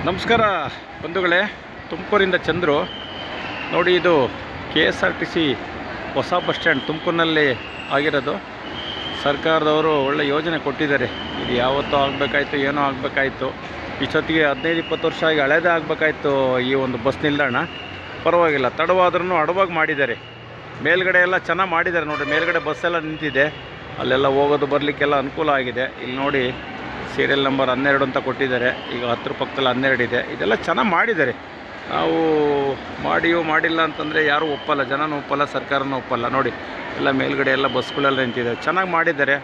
ನಮಸ್ಕಾರ ಬಂಧುಗಳೇ, ತುಮಕೂರಿಂದ ಚಂದ್ರು. ನೋಡಿ, ಇದು KSRTC ಹೊಸ ಬಸ್ ಸ್ಟ್ಯಾಂಡ್ ತುಮಕೂರಿನಲ್ಲಿ ಆಗಿರೋದು. ಸರ್ಕಾರದವರು ಒಳ್ಳೆ ಯೋಜನೆ ಕೊಟ್ಟಿದ್ದಾರೆ. ಇದು ಯಾವತ್ತೂ ಆಗಬೇಕಾಯ್ತು, ಏನೋ ಆಗಬೇಕಾಯ್ತು. ಇಷ್ಟೊತ್ತಿಗೆ 15-20 ವರ್ಷ ಆಗಿ ಹಳೇದೇ ಆಗಬೇಕಾಯ್ತು ಈ ಒಂದು ಬಸ್ ನಿಲ್ದಾಣ. ಪರವಾಗಿಲ್ಲ, ತಡವಾದ್ರೂ ಅಡವಾಗಿ ಮಾಡಿದ್ದಾರೆ. ಮೇಲ್ಗಡೆ ಎಲ್ಲ ಚೆನ್ನಾಗಿ ಮಾಡಿದ್ದಾರೆ. ನೋಡಿ, ಮೇಲ್ಗಡೆ ಬಸ್ಸೆಲ್ಲ ನಿಂತಿದೆ, ಅಲ್ಲೆಲ್ಲ ಹೋಗೋದು ಬರಲಿಕ್ಕೆಲ್ಲ ಅನುಕೂಲ ಆಗಿದೆ. ಇಲ್ಲಿ ನೋಡಿ, ಸೀರಿಯಲ್ ನಂಬರ್ 12 ಅಂತ ಕೊಟ್ಟಿದ್ದಾರೆ. ಈಗ 10 ಪಕ್ಕದಲ್ಲಿ 12 ಇದೆ. ಇದೆಲ್ಲ ಚೆನ್ನಾಗಿ ಮಾಡಿದ್ದಾರೆ. ನಾವು ಮಾಡಿಲ್ಲ ಅಂತಂದರೆ ಯಾರೂ ಒಪ್ಪಲ್ಲ, ಜನನೂ ಒಪ್ಪಲ್ಲ, ಸರ್ಕಾರನೂ ಒಪ್ಪಲ್ಲ. ನೋಡಿ, ಎಲ್ಲ ಮೇಲ್ಗಡೆ ಎಲ್ಲ ಬಸ್ಗಳೆಲ್ಲ ನಿಂತಿದೆ, ಚೆನ್ನಾಗಿ ಮಾಡಿದ್ದಾರೆ.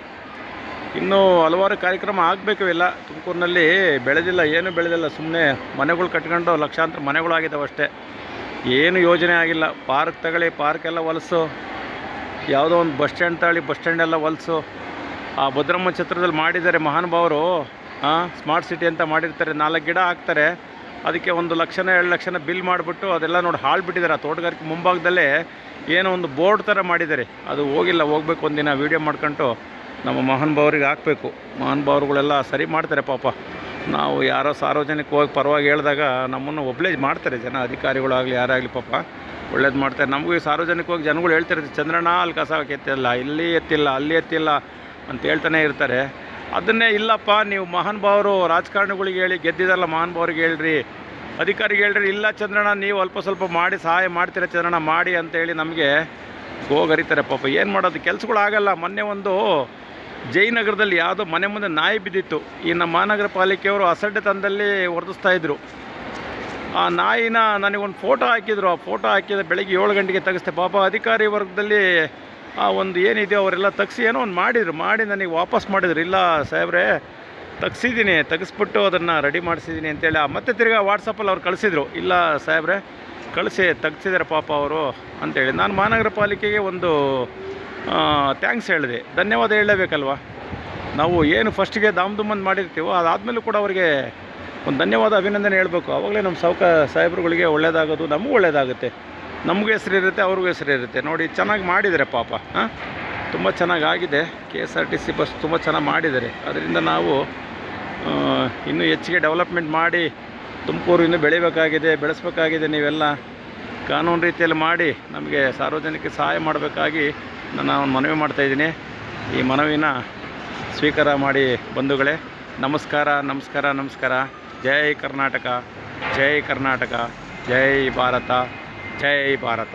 ಇನ್ನೂ ಹಲವಾರು ಕಾರ್ಯಕ್ರಮ ಆಗಬೇಕು. ಇಲ್ಲ, ತುಮಕೂರಿನಲ್ಲಿ ಬೆಳೆದಿಲ್ಲ, ಏನೂ ಬೆಳೆದಿಲ್ಲ. ಸುಮ್ಮನೆ ಮನೆಗಳು ಕಟ್ಕೊಂಡು ಲಕ್ಷಾಂತರ ಮನೆಗಳಾಗಿದ್ದಾವೆ ಅಷ್ಟೇ. ಏನು ಯೋಜನೆ ಆಗಿಲ್ಲ. ಪಾರ್ಕ್ ತಗೊಳ್ಳಿ, ಪಾರ್ಕೆಲ್ಲ ಹೊಲಸು. ಯಾವುದೋ ಒಂದು ಬಸ್ ಸ್ಟ್ಯಾಂಡ್ ತಗೊಳ್ಳಿ, ಬಸ್ ಸ್ಟ್ಯಾಂಡೆಲ್ಲ ಹೊಲಸು. ಆ ಭದ್ರಮ್ಮ ಚಿತ್ರದಲ್ಲಿ ಮಾಡಿದ್ದಾರೆ ಮಹಾನುಭಾವರು. ಸ್ಮಾರ್ಟ್ ಸಿಟಿ ಅಂತ ಮಾಡಿರ್ತಾರೆ. 4 ಗಿಡ ಹಾಕ್ತಾರೆ, ಅದಕ್ಕೆ 1 ಲಕ್ಷನ 2 ಲಕ್ಷನ ಬಿಲ್ ಮಾಡಿಬಿಟ್ಟು ಅದೆಲ್ಲ ನೋಡಿ ಹಾಳು ಬಿಟ್ಟಿದ್ದಾರೆ. ಆ ತೋಟಗಾರಿಕೆ ಮುಂಭಾಗದಲ್ಲೇ ಏನೋ ಒಂದು ಬೋರ್ಡ್ ಥರ ಮಾಡಿದ್ದಾರೆ. ಅದು ಹೋಗಿಲ್ಲ, ಹೋಗ್ಬೇಕು ಒಂದಿನ ವೀಡಿಯೋ ಮಾಡ್ಕೊಂಡು ನಮ್ಮ ಮಹಾನುಭಾವರಿಗೆ ಹಾಕಬೇಕು. ಮಹಾನುಭಾವರುಗಳೆಲ್ಲ ಸರಿ ಮಾಡ್ತಾರೆ ಪಾಪ. ನಾವು ಯಾರೋ ಸಾರ್ವಜನಿಕವಾಗಿ ಪರವಾಗಿ ಹೇಳಿದಾಗ ನಮ್ಮನ್ನು ಒಬ್ಲೇಜ್ ಮಾಡ್ತಾರೆ ಜನ, ಅಧಿಕಾರಿಗಳಾಗಲಿ ಯಾರಾಗಲಿ ಪಾಪ ಒಳ್ಳೇದು ಮಾಡ್ತಾರೆ. ನಮಗೂ ಸಾರ್ವಜನಿಕವಾಗಿ ಜನಗಳು ಹೇಳ್ತಿರ್ತಾರೆ, ಚಂದ್ರಣ್ಣ ಅಲ್ಲಿ ಕಸ ಎತ್ತಿಲ್ಲ, ಇಲ್ಲಿ ಎತ್ತಿಲ್ಲ, ಅಲ್ಲಿ ಎತ್ತಿಲ್ಲ ಅಂತ ಹೇಳ್ತಾನೆ ಇರ್ತಾರೆ. ಅದನ್ನೇ ಇಲ್ಲಪ್ಪ, ನೀವು ಮಹಾನುಭಾವರು ರಾಜಕಾರಣಿಗಳಿಗೆ ಹೇಳಿ, ಗೆದ್ದಿದಾರಲ್ಲ ಮಹಾನುಭಾವ್ರಿಗೆ ಹೇಳ್ರಿ, ಅಧಿಕಾರಿಗೆ ಹೇಳ್ರಿ. ಇಲ್ಲ ಚಂದ್ರಣ್ಣ, ನೀವು ಅಲ್ಪ ಸ್ವಲ್ಪ ಮಾಡಿ ಸಹಾಯ ಮಾಡ್ತೀರ ಚಂದ್ರಣ್ಣ, ಮಾಡಿ ಅಂತೇಳಿ ನಮಗೆ ಗೋಗರಿತಾರೆ ಪಾಪ. ಏನು ಮಾಡೋದು, ಕೆಲಸಗಳಾಗಲ್ಲ. ಮೊನ್ನೆ ಒಂದು ಜಯನಗರದಲ್ಲಿ ಯಾವುದೋ ಮನೆ ಮುಂದೆ ನಾಯಿ ಬಿದ್ದಿತ್ತು. ಈ ನಮ್ಮ ಮಹಾನಗರ ಪಾಲಿಕೆಯವರು ಅಸಡ್ಡೆತನದಲ್ಲಿ ವರ್ತಿಸ್ತಾಯಿದ್ರು. ಆ ನಾಯಿನ ನನಗೊಂದು ಫೋಟೋ ಹಾಕಿದ್ರು. ಆ ಫೋಟೋ ಹಾಕಿದ ಬೆಳಗ್ಗೆ 7 ಗಂಟೆಗೆ ತೆಗೆಸ್ತೆ. ಪಾಪ ಅಧಿಕಾರಿ ವರ್ಗದಲ್ಲಿ ಆ ಒಂದು ಏನಿದೆಯೋ ಅವರೆಲ್ಲ ತೆಗ್ಸಿ ಏನೋ ಒಂದು ಮಾಡಿ ನನಗೆ ವಾಪಸ್ ಮಾಡಿದ್ರು. ಇಲ್ಲ ಸಾಹೇಬ್ರೆ, ತೆಗೆಸ್ಬಿಟ್ಟು ಅದನ್ನು ರೆಡಿ ಮಾಡಿಸಿದ್ದೀನಿ ಅಂತೇಳಿ ಮತ್ತೆ ತಿರ್ಗಾ ವಾಟ್ಸಪ್ಪಲ್ಲಿ ಅವ್ರು ಕಳಿಸಿದ್ರು. ಇಲ್ಲ ಸಾಹೇಬ್ರೆ, ತೆಗ್ಸಿದ್ದಾರೆ ಪಾಪ ಅವರು ಅಂತೇಳಿ. ನಾನು ಮಹಾನಗರ ಪಾಲಿಕೆಗೆ ಒಂದು ಥ್ಯಾಂಕ್ಸ್ ಹೇಳಿದೆ, ಧನ್ಯವಾದ ಹೇಳಲೇಬೇಕಲ್ವ. ನಾವು ಏನು ಫಸ್ಟಿಗೆ ದಾಮ್ದುಮ್ಮಂದು ಮಾಡಿರ್ತೀವೋ ಅದಾದಮೇಲೂ ಕೂಡ ಅವರಿಗೆ ಒಂದು ಧನ್ಯವಾದ, ಅಭಿನಂದನೆ ಹೇಳಬೇಕು. ಆವಾಗಲೇ ನಮ್ಮ ಸಾಹೇಬ್ರುಗಳಿಗೆ ಒಳ್ಳೆಯದಾಗೋದು, ನಮಗೂ ಒಳ್ಳೆಯದಾಗುತ್ತೆ. ನಮಗೂ ಹೆಸರಿರುತ್ತೆ, ಅವ್ರಿಗೂ ಹೆಸರಿರುತ್ತೆ. ನೋಡಿ, ಚೆನ್ನಾಗಿ ಮಾಡಿದ್ದಾರೆ ಪಾಪ. ತುಂಬ ಚೆನ್ನಾಗಾಗಿದೆ. KSRTC ಬಸ್ ತುಂಬ ಚೆನ್ನಾಗಿ ಮಾಡಿದ್ದಾರೆ. ಅದರಿಂದ ನಾವು ಇನ್ನೂ ಹೆಚ್ಚಿಗೆ ಡೆವಲಪ್ಮೆಂಟ್ ಮಾಡಿ ತುಮಕೂರು ಇನ್ನೂ ಬೆಳೆಸಬೇಕಾಗಿದೆ. ನೀವೆಲ್ಲ ಕಾನೂನು ರೀತಿಯಲ್ಲಿ ಮಾಡಿ ನಮಗೆ ಸಾರ್ವಜನಿಕ ಸಹಾಯ ಮಾಡಬೇಕಾಗಿ ನಾನು ಮನವಿ ಮಾಡ್ತಾಯಿದ್ದೀನಿ. ಈ ಮನವಿನ ಸ್ವೀಕಾರ ಮಾಡಿ ಬಂಧುಗಳೇ. ನಮಸ್ಕಾರ. ಜೈ ಕರ್ನಾಟಕ, ಜೈ ಕರ್ನಾಟಕ, ಜೈ ಭಾರತ, ಜೈ ಭಾರತ.